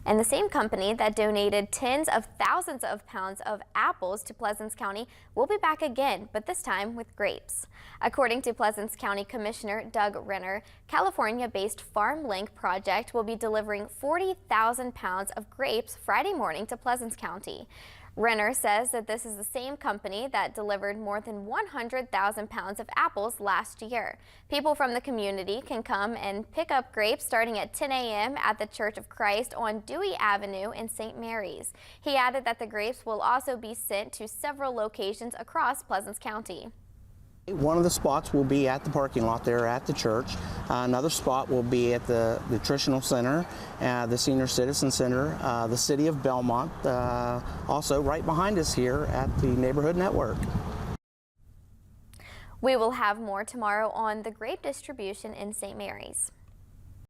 And the same company that donated tens of thousands of pounds of apples to Pleasants County will be back again, but this time with grapes. According to Pleasants County Commissioner Doug Renner, California-based Farmlink Project will be delivering 40,000 pounds of grapes Friday morning to Pleasants County. Renner says that this is the same company that delivered more than 100,000 pounds of apples last year. People from the community can come and pick up grapes starting at 10 a.m. at the Church of Christ on Dewey Avenue in St. Mary's. He added that the grapes will also be sent to several locations across Pleasants County. One of the spots will be at the parking lot there at the church. Another spot will be at the nutritional center, the senior citizen center, the city of Belmont, also right behind us here at the neighborhood network. We will have more tomorrow on the grape distribution in St. Mary's.